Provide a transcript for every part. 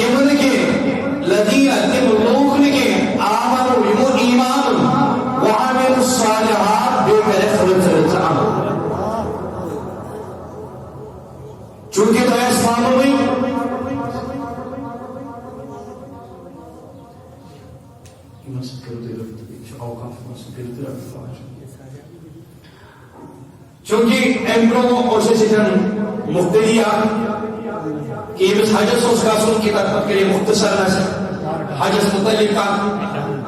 تمن کے لذین تم لوگ کے آمنوا یمو ایمان وعملوا الصالحات بے کرے خلط عمل چونکہ تو ایس معلوم ہوئی چونکہ امبرو اور سے مختلیا کہ یہ حجس اس کا سن کی تطبیق کے لیے مختصر نہ حجس متعلق کا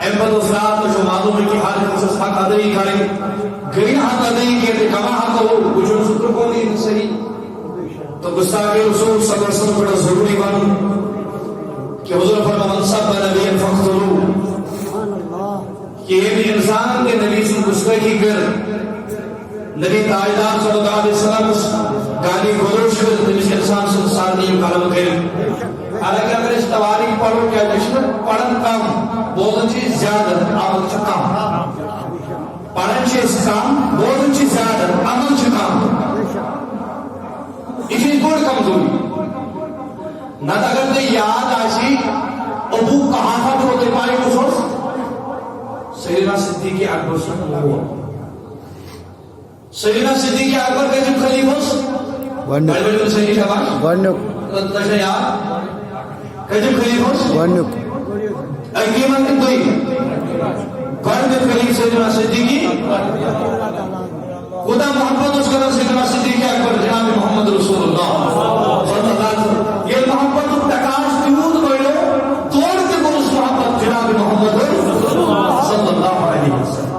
امبر افراد جو معلوم ہے کہ ہر خصوص حق ادائی کریں گرین حق ادائی کے کما حق ہو وجود شکر کو نہیں صحیح تو گستاخ رسول صلی اللہ علیہ وسلم بڑا ضروری بن کہ حضور فرمایا من سب نبی فخروا کہ یہ بھی انسان کے نبی سے گستاخی کر نبی تاجدار صلی اللہ علیہ وسلم گالی گلوچ کر نبی سے انسان سے سارنی کلم کر حالانکہ اگر اس تواریخ پڑھو کیا جشن پڑھن کم بولن چیز زیادہ عمل چھ کم پڑھن چیز کم بولن چیز زیادہ عمل چھ کم یہ بڑ کمزوری نہ اگر تے یاد آسی ابو کہاں تھا تو تے پائے کچھ سیدنا صدیق اکبر سے ہوا سیدنا صدیق اکبر کے جب خلیفہ ونک صحیح شباب ونک تشیا کجب خلیفہ ونک اگیمن کے دوئی فرد خلیفہ سیدنا صدیق خدا محمد اس کا سیدنا صدیق اکبر جناب محمد رسول اللہ صلی اللہ علیہ وسلم یہ محمد تکاش تیود بڑھو توڑ کے برس محمد جناب محمد صلی اللہ علیہ وسلم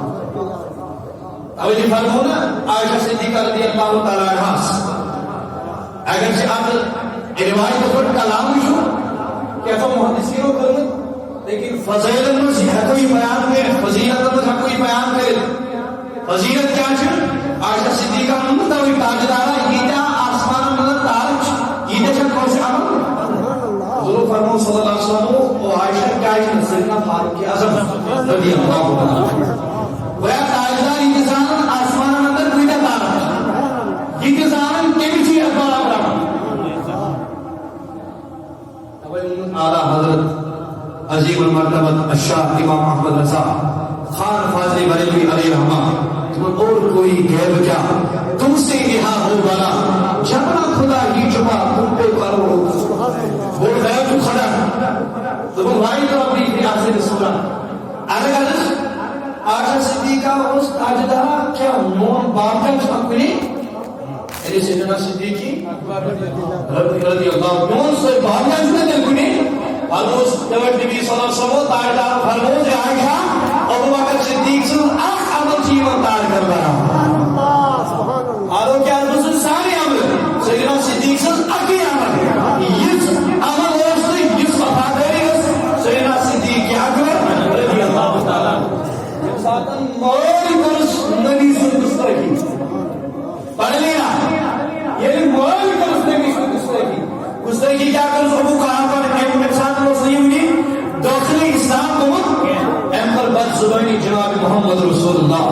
اب یہ فرمو نا عائشہ صدیقہ رضی اللہ تعالی عنہ اگر سے آپ روایت پر کلام شو کہ تو محدثینوں کریں لیکن فضیلت میں حقوی بیان کرے فضیلت میں حقوی بیان کرے فضیلت کیا چھے عائشہ صدیقہ مطلب تاجدارہ یہ آسمان مطلب تارج یہ چھے کوش عمل حضور فرمو صلی اللہ علیہ وسلم و عائشہ کیا ہے سیدنا فاروق اعظم رضی اللہ عنہ ویا تاجدار انتظام آسمان مطلب کوئی تارج انتظام کے بھی چیز اکبر آبرام اعلیٰ حضرت عظیم المرتبت الشاہ امام احمد رضا خان فاضل بریلوی علیہ رحمہ اور کوئی غیب کیا تم سے رہا ہو والا جبنا خدا ہی چھپا تم پہ کرو وہ غیب تو کھڑا تو وہ بھائی تو اپنی ریاض رسولہ اگر عائشہ صدیقہ اس تاجدارہ کیا مون باقی چھپنی یعنی سیدنا صدیقی رضی اللہ مون سے باقی چھپنی حضرت نبی صلی اللہ علیہ وسلم تاجدار فرمود عائشہ ابو بکر صدیق سے اخ عمل جیون تار کر رہا آدھو کیا رسول سارے عمل سیدنا صدیق سے اکی عمل یہ عمل ہوستے یہ صفادری سیدنا صدیق اکبر رضی اللہ تعالیٰ ساتن مولی کرس نبی سے گستاخی پڑھ لینا یہ مولی کرس نبی سے گستاخی گستاخی کیا کرس ابو کہاں پر داخلی اسلام کو امر بد زبانی جناب محمد رسول اللہ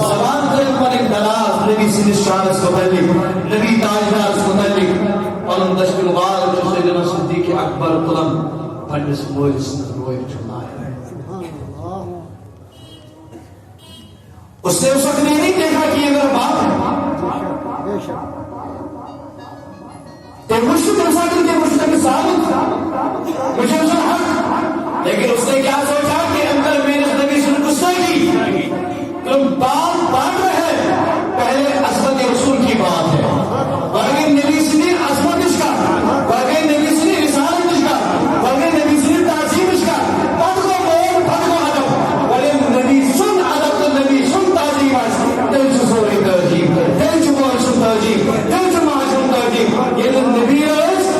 زبان کے اوپر ایک دلاز نبی سے شان سے متعلق نبی تاجدار سے متعلق اور دشت مبارک جو سیدنا صدیق اکبر قلم پنڈس مویس روئے چنایا ہے اس نے اس وقت نہیں دیکھا کہ یہ میرا باپ ہے تو مشکل مساکل کے مشکل ثابت مجھے اس حق لیکن اس نے کیا سوچا کہ اندر میرے نبی سے گستاخی تم بات بانٹ رہے پہلے عصمت رسول کی بات ہے بغیر نبی سے عصمت اس کا بغیر نبی سے رسالت اس کا بغیر نبی سے تعظیم اس کا پد کو بول پد کو ادب بولے نبی سن ادب تو نبی سن تعظیم دل سے سوری تعظیم دل سے بول سن تعظیم دل سے معاشم تعظیم یہ تو نبی روز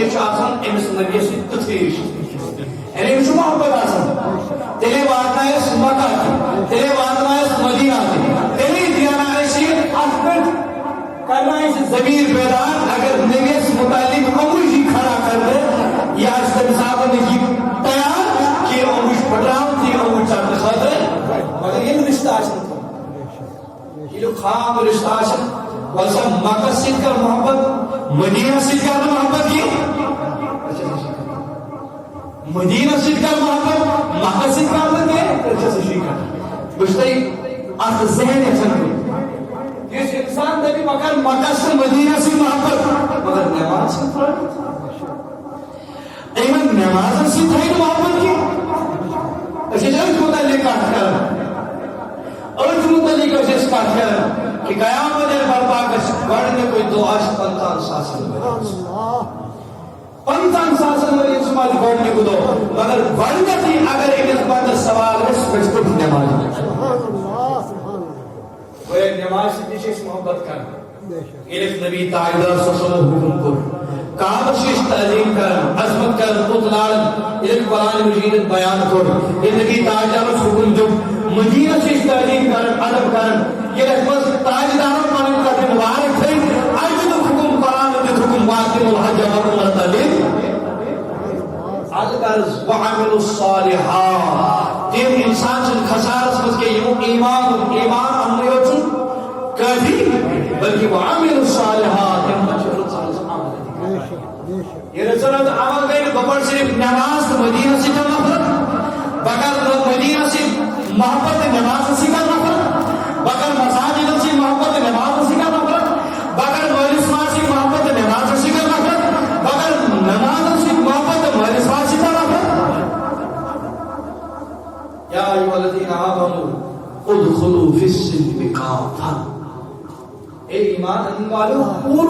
یہ آسان امس نبی سے تفریش یعنی امس محبت آسان تیلے واتنا ہے مکہ تیلے واتنا ہے مدینہ تیلے دیانا ہے شیر احمد کرنا ہے ضمیر بیدار اگر نبی سے متعلق اموش ہی کھڑا کر دے یا اس صاحب نے کی تیار کہ اموش پڑھاؤں تھی اموش چاہتے خاطر مگر یہ رشتہ آسان یہ جو خام رشتہ آسان ویسا مکہ سے کر محبت مدینہ سے کر محبت کی مدینہ سے کر محبت مکہ سے کر محبت کی اچھا سے شیکر بشتائی آخر ذہن ہے چند اس انسان نبی مکہ سے مدینہ سے محبت مگر نماز سے ایمن نماز سے تھائی محبت کی اچھا جب متعلق کاٹ کر اور جو متعلق ہے اس کاٹ کر کہ قیامت برپا کر گڑنے کوئی دعا سے 55 ساسن میں 55 ساسن میں اس مال گڑنے کو دو مگر گڑنے تھی اگر ایک اس بات سوال ہے اس کو بھی نماز وہ ایک نماز سے دیشے سے محبت کر ایک نبی تاجدار صلی اللہ علیہ وسلم کو کعبہ شیش تعلیم کر عظمت کر اطلال ایک قرآن مجید بیان کر یہ نبی تاجدار حکم جو مدینہ شیش تعلیم کر ادب کر یہ رحمت تاجداروں پر ان کا دن مبارک ہے آج جو حکم قرآن جو حکم واقع الحج و تعلیم الغرض وعمل الصالحات تیم انسان سے خسارت سمجھ کے یہ ایمان امریو چن کافی بلکہ وعمل الصالحات یہ رسالت عمل گئی بپر صرف نماز مدینہ سے کا نفرت بغیر مدینہ سے محبت نماز سے کا نفرت بغیر مساجد سے محبت نماز سے کا نفرت بغیر مجلسوں سے محبت نماز سے کا نفرت بغیر نماز سے محبت مجلسوں سے کا نفرت یا ایھا الذین آمنوا ادخلوا فی السلم کافۃ اے ایمان ان والو پور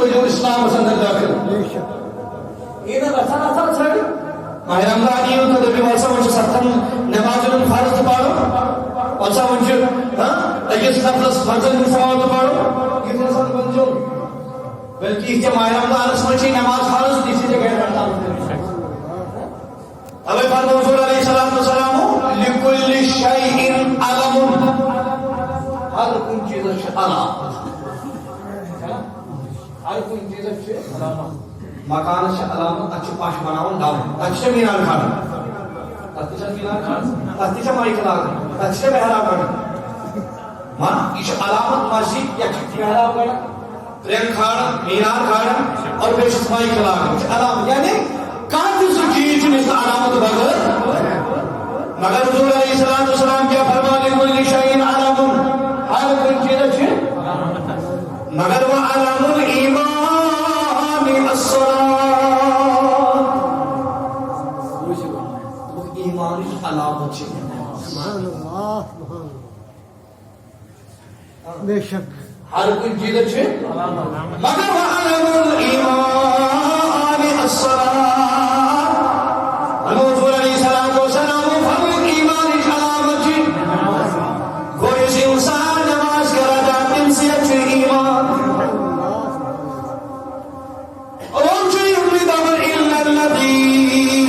جو اسلام سے داخل یہ نہ رسالہ چھڑ ماہ رمضان یہ تو بھی واسا مجھ ستن نماز فرض پڑھو واسا مجھ اجس نفس فرض مساوات پڑھو یہ رسالہ بن جو بلکہ کہ ماہ رمضان سمجھ نماز فرض اسی جگہ پڑھتا ابے فرمان حضور علیہ الصلوۃ والسلام لکل شیء علم ہر کوئی چیز علامت ہر کوئی چیز علامت مکان سے علامت اچھے پاش بناون ڈاؤن اچھے مینار کھانا اچھے مینار کھانا اچھے مائی کھانا اچھے بہرا کرنا ماں اس علامت مسجد یا چھٹی بہرا کرنا پریم کھانا مینار کھانا اور بیش مائی کھانا علامت یعنی کانتی سے چیز میں علامت بغیر مگر حضور علیہ الصلوۃ والسلام کیا فرمانے کل شیء علامت ہر کوئی چیز اچھے مگر وہ علام الایمان علامت بے شک ہر کوئی چیز اچھے مگر وعلم الایمان الصلاۃ حضور علیہ الصلوۃ والسلام فرماتے ایمان علامت کوئی سے انسان نماز کرا جاتے سے اچھے ایمان اور جو امید امر الا الذین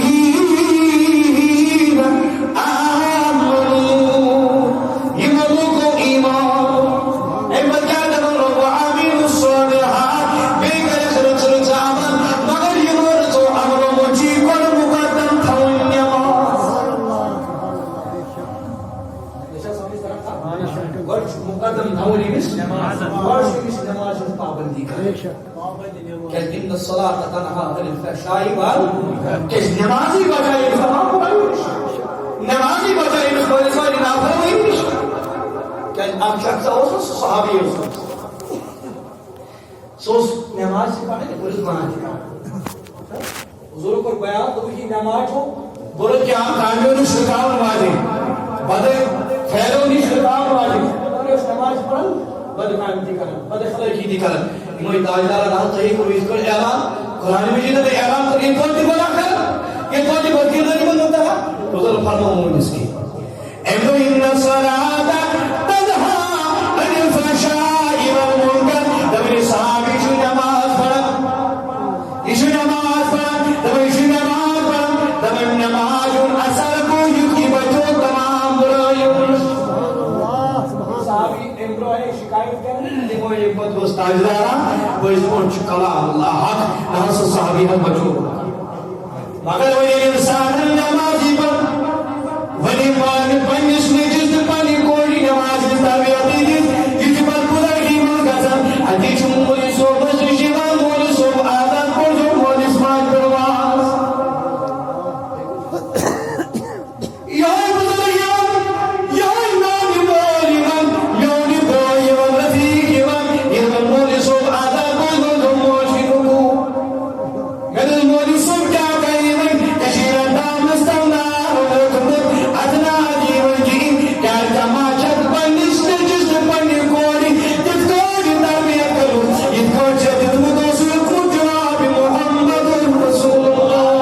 ان الصلاۃ تنہی عن الفحشاء والمنکر اس نمازی بجائے نمازی بجائے اس کو ساری نافرمانی کہ آپ شخص ہو صحابی ہو سو نماز سے پڑھے پولیس بنا حضور کو بیان تو کی نماز ہو بولے کہ آپ کامیوں نے شکاو نمازی بدے خیروں نے شکاو نمازی اس نماز پڑھ بد کام کرن بد خلقی دی کرن موئی تاجدار نہ صحیح کو اس کو اعلان قرآن مجید نے اعلان کر یہ کوئی بنا کر یہ کوئی بکیر نہیں بنتا ہے حضور فرماؤں اس کی ایمو ان الصلاۃ تنہی عن الفحشاء والمنکر تبری صحابی جو نماز پڑھ اس نماز تاجدارا پٔزۍ پٲٹھۍ چھُ کلام اللہ حق نہ سا صحابی حق بچو مگر وۄنۍ اِنسان نمازی پر وۄنۍ مانہِ پننِس نیٚچوِس تہٕ پننہِ کورِ نماز ہٕنٛز تربیت دِتھ یہِ چھُ پتہٕ بُزرگی منٛز گژھان اَتی چھُ مولوی صٲبس نِش یِوان مولوی صٲب آزاد پٔرزیو مٲلِس ماجہِ پٮ۪ٹھ واز یِہوٚے بُزرگ یِوان یِہوٚے میٛانہِ مول یِوان میٛونہِ بٲے یِوان رفیٖق یِوان ییٚلہِ مےٚ مولوی صٲب آزاد کوٚر مےٚ دوٚپ موج چھِ رُکوٗ مےٚ دوٚپ مولوی صٲب کیٛاہ کَرِ وۄنۍ کٔشیٖرِ دامنس تام نار ووتمُت اَتھ نار یِوان کِہیٖنۍ کیٛازِ ما چھَکھ پنٛنِس نیٚچوِس تہٕ پنٛنہِ کورِ تِتھ کٲٹھۍ تربیت کٔرمٕژ یِتھ کٲٹھۍ ژےٚ دیُتمُت اوسُکھ جناب محمد رسول اللہ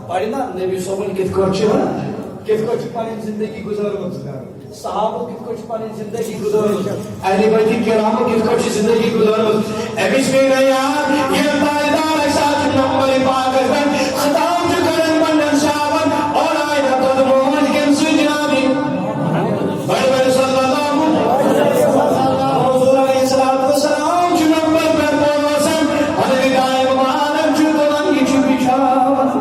پڑھنا نبی صٲبن کِتھ کٲٹھۍ چھِ پنٕنۍ زندگی گُزٲرمٕژ صحابو کِتھ کٲٹھۍ چھِ پنٕنۍ زندگی گُزٲرمٕژ اہلِ بیتِ کرامو کِتھ کٲٹھۍ چھِ زندگی گُزٲرمٕژ أمِس پیٚیہِ نہٕ یاد ییٚلہِ تاجدار اَسہِ آز چھُ نمبر پاکس پٮ۪ٹھ خطاب چھُ کران پننٮ۪ن صحابن اور آیہِ حضرت محمد کٔمۍ سۭتۍ جناب بڑِ بڑِ صلی اللہ حضور علیہ الصلوۃ والسلام چھُ نمبر پٮ۪ٹھ بوزان حضرت دائم عالم چھُ تُلان یہِ چھُ بِچھاوان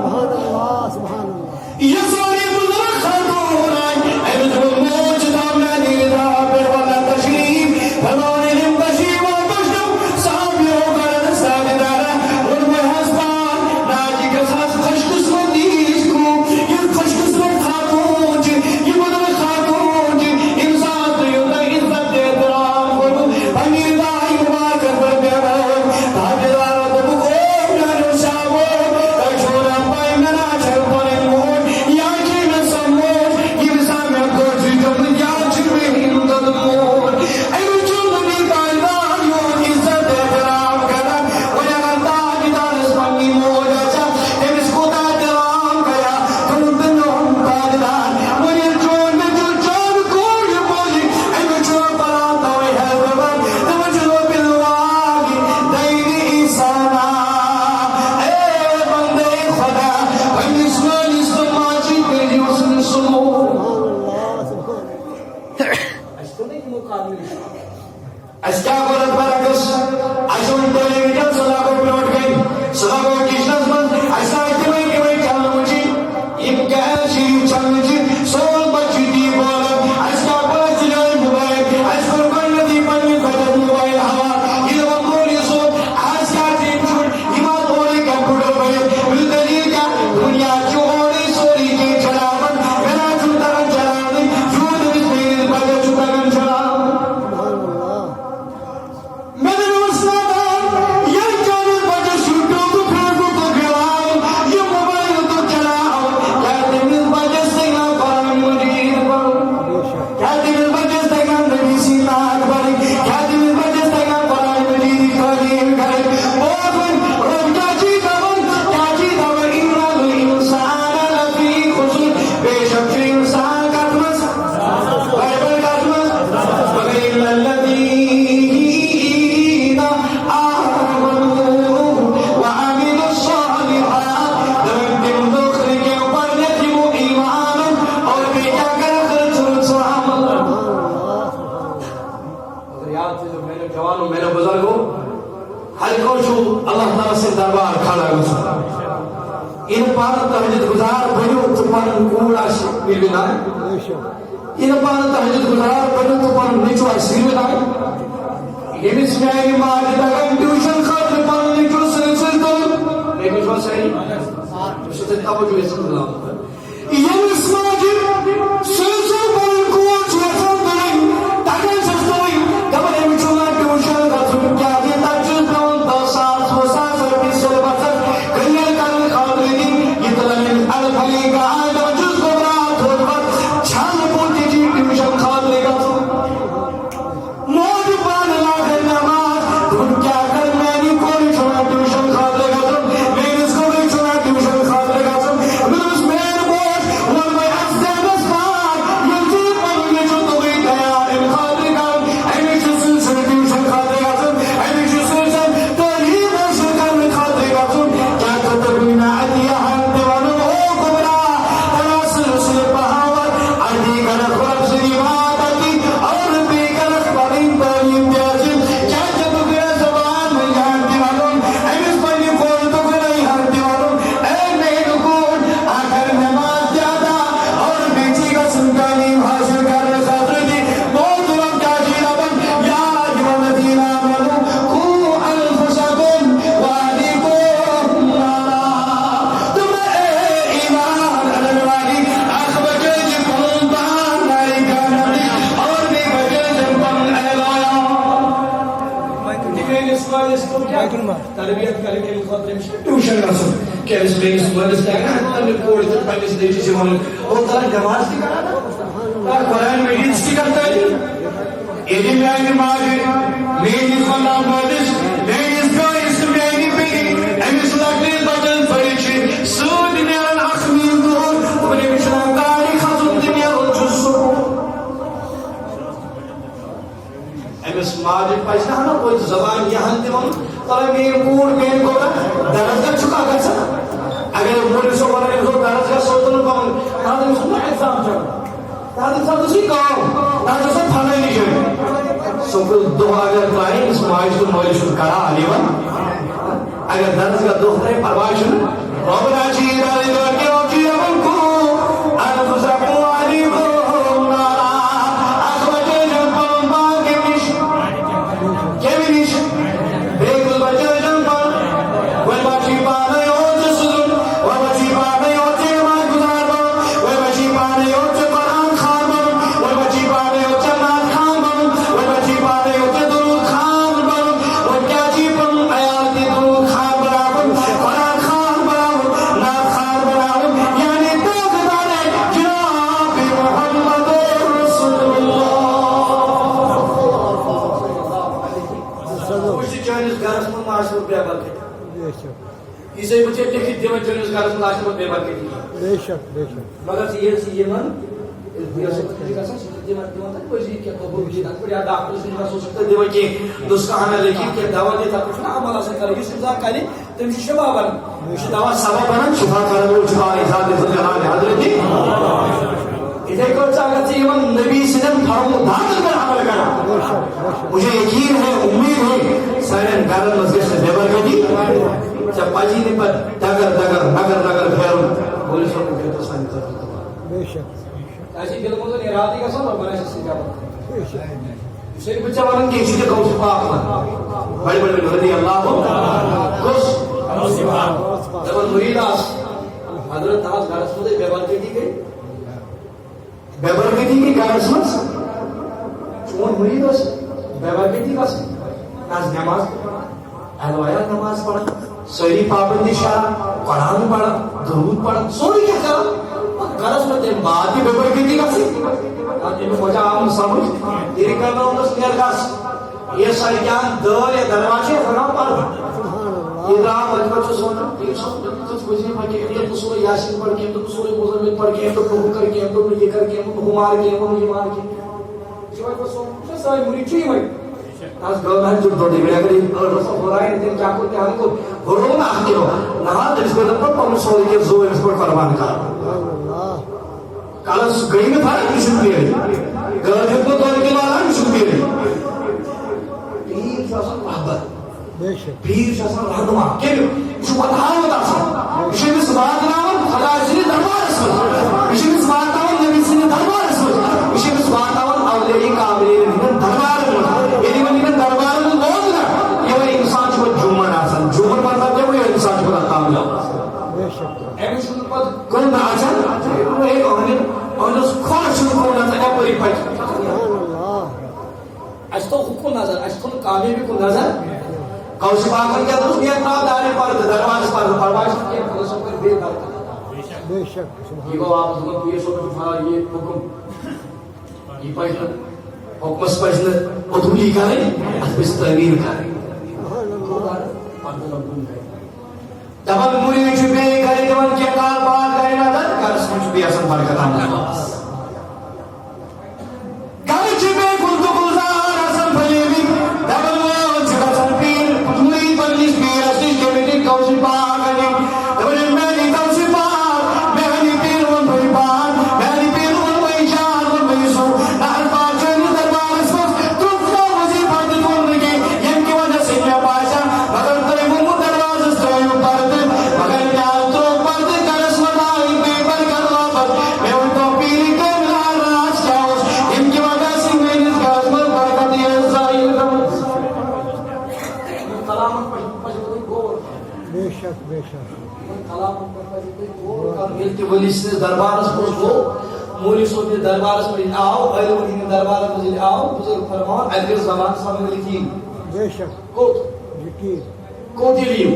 یہ ساری بزرگ خاتون آئی احمد موج دامنانی رہا پر والا تشریف بھلونے نم تشریف و بشنو صحابیوں کرن ساگدارا ان میں حسبان ناجی کے ساتھ خوش قسمتی اس کو یہ خوش قسمت خاتون جی یہ بزرگ خاتون جی انسان تو یوں نہ عزت احترام کرو امیر دائی مبارکت پر بیارا تاجدارا تو بکوب نانو شاہو تشورا پائی منا چھر پانے موج تربیت کریں گے خاطر ٹیوشن گژھُن کیٛازِ میٲنِس مٲلِس تہِ ہٮ۪کان پنٕنہِ کورِ تہٕ پنٕنِس نیٚچوِس یہِ وَنُن او تَرٕ نٮ۪ماز تہِ کران تَرٕ قرآن مجیٖد تہِ کر تعلیٖم ییٚلہِ میانہِ ماجہِ میٲنِس وَنان مٲلِس میٲنِس بٲیِس تہٕ میانہِ بیٚنہِ أمِس لۄکٹِس بَچَس بٔڑِتھ چھِ سۭتۍ نیران اکھ میٖل دوٗر تِمن أمِس چھُ وَنان گاڑِ کھسُن تہٕ نیرُن چھُ سکوٗل أمِس ماجہِ پَزِ نہ ہنا توتہِ زبان یِہن تہِ وَنُن تَلے میٲنۍ کوٗر میٲنۍ کوٗر درسگاہ چھُکھا گژھان اگر مٲلِس چھُ وَنان أمِس اوس درسگاہ سوزُن پَنُن تَتھ أمِس اوس نہ ایٚگزام چلان تَتھ أمِس ٲسٕے کٲم تَتھ ٲس پھلٲنی جایہِ سکوٗل دۄہ اگر ترٛایہِ أمِس ماجہِ تہٕ مٲلِس چھُنہٕ کران اَلیوَن اگر درسگاہ دۄہ ترٛایہِ پرواے چھُنہٕ رۄبنا چیٖز اسے بچے لکھت دِوان چٲنِس گرس منٛز آسہِ بے برکتی مگر ژٕ ییٚلہِ ژٕ یِمن گژھان سُہ چھُ دِوان تتہِ پٔزی کینٛہہ قبوٗل دِتھ تتھ پٮ۪ٹھ یا ڈاکٹرس نِش گژھو سُہ چھُ دِوان کینٛہہ نُسخہٕ ہنا لیکھِتھ کینٛہہ دوا دِتھ تتھ پٮ۪ٹھ چھُنہ عمل آسان کرُن یُس انسان کرِ تٔمِس چھُ شفا بنان یہِ چھُ دوا سبب بنان شفا کرن وول چھُ حضرت اِتھے کٲٹھۍ ژٕ اگر ژٕ یِمن نبی سٕنٛدٮ۪ن فرموداتن پٮ۪ٹھ عمل کران مجھے یقین ہے امید ہے سانٮ۪ن گرن منٛز گژھِ نہٕ بے برکتی ژےٚ پزی نہٕ پتہٕ ڈگر ڈگر نگر نگر پھیرُن مٲلِس صٲبُن کٔرِو تہٕ سانہِ خٲطرٕ اَسہِ دِلہٕ منٛز اِرادٕ گژھان رۄبن آسہِ استجابت یُس ہے بہٕ ژےٚ ونان کینٛہہ چھُ ژےٚ غوث پاک بڑِ بڑِ رضی اللہ کُس دپان مُریٖد آس حضرت تَس گرس منٛزٕے بے برکتی گٔے بے برکتی گٔے گرس منٛز چون مُریٖد اوس بے برکتی گژھان آز نٮ۪ماز اہلوایات نماز پڑھان سٲری پابندی شران قرآن پڑھان درود پڑھان سورُے کینٛہہ کران گرس منٛز تمہِ بعد تہِ بے برکتی گژھِ امیُک وجہ آو نہٕ سمجھ تیٚلہِ کرنٲونس نیر گژھ یہ سڑکیاں دٲر یا دروازے لگاو پردٕ یہ درٛاو وتہِ پتہٕ چھُس ونان وظیفہ کینٛہہ أمۍ دوٚپ سورُے یاسیٖن پڑھ کینٛہہ أمۍ دوٚپ سورُے مُزمِل پڑھ کینٛہہ أمۍ دوٚپ ہُہ کر کینٛہہ أمۍ دوٚپ نہٕ یہِ کر کینٛہہ أمۍ دوٚپ ہُہ مار کینٛہہ أمۍ ووٚن یہِ مار کینٛہہ یہِ چھُ وۄنۍ پتہٕ سون سٲنۍ مُریٖد چھُ یِمے آج گل ہے جو دوڑی میرا کری اور رسا ہو رہا ہے دن کیا کو کیا کو ہورو نہ آتے ہو نہ اس کو پر پن سوری کے زو اس پر قربان کر کالس گئی میں تھا کچھ بھی ہے گل جو کو دوڑ کے والا کچھ بھی ہے پیر شاسن محبت پیر شاسن رحمہ کہ جو بتا ہوتا ہے یہ اس بات نام خدا سے دربار اس یہ اس بات نام نبی سے دربار اس یہ اس بات نام اولیاء کاملین دربار دربار میں بہت نا یہ وہ انسان کو جمعہ آسان جمعہ مطلب ہے وہ انسان کو کامیاب ایمش پر کون نہ آسان ایک اور اس خوش کو نہ تھا پوری پٹ اس تو حکم نظر اس تو کامیابی کو نظر قوس پاکن کے دوست یہ نہ دار پر دربار پر پرواز کے خلاص پر بے شک یہ وہ آپ کو یہ سو یہ حکم یہ پہلا حکمس پزن ادھولی کریں اس تعمیر کریں دبل موری میں چھپے کریں دبل کیا کار بار کریں نہ در کر سمجھ بھی اصل برکت آمد کر چھپے کلتو گلزار اصل بھلے بھی دبل وہ چھپا سن پیر موری پر نس پیر اصلی کے بیٹی کوشی پاک کریں دبل میں نہیں کوشی پاک میں نہیں پیر ون بھئی پاک میں نہیں پیر ون بھئی شان ون بھئی سو نار پاک دربارس کو مولی صوب دربارس میں آؤ علم دین دربار میں آؤ بزرگ فرمان اگر زبان سامنے لکھی بے شک کو یقین کو دلیو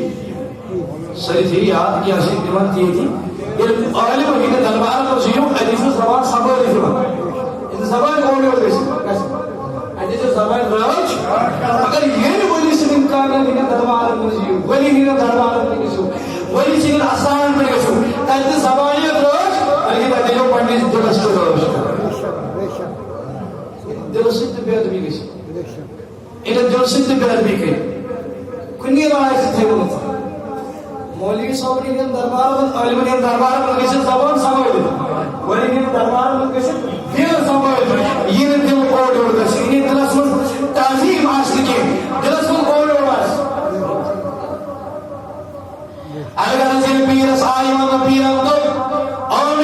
سری تھی یاد کیا سے دیوان تھی یہ عالم ہی دربار کو سیو حدیث زبان صبر دیو ان زبان کون ہے کیسے حدیث زبان راج اگر یہ ولی سے انکار نہیں دربار کو سیو ولی نہیں دربار کو سیو ولی سے آسان پر سیو تاکہ زبان راج اگر دیو پڑھنے درست راج درست بیت بھی گئی ان درست بیت بھی گئی کنی روایت تھے وہ مولوی صاحب نے دربار میں عالم نے دربار میں کسی زبان سمجھ ولی نے دربار میں کسی دل سمجھ یہ نے دل کوڑ اور کسی یہ دل اسم تعظیم حاصل کی دل اسم کوڑ اور بس اگر جن پیر سائیوان پیر تو اور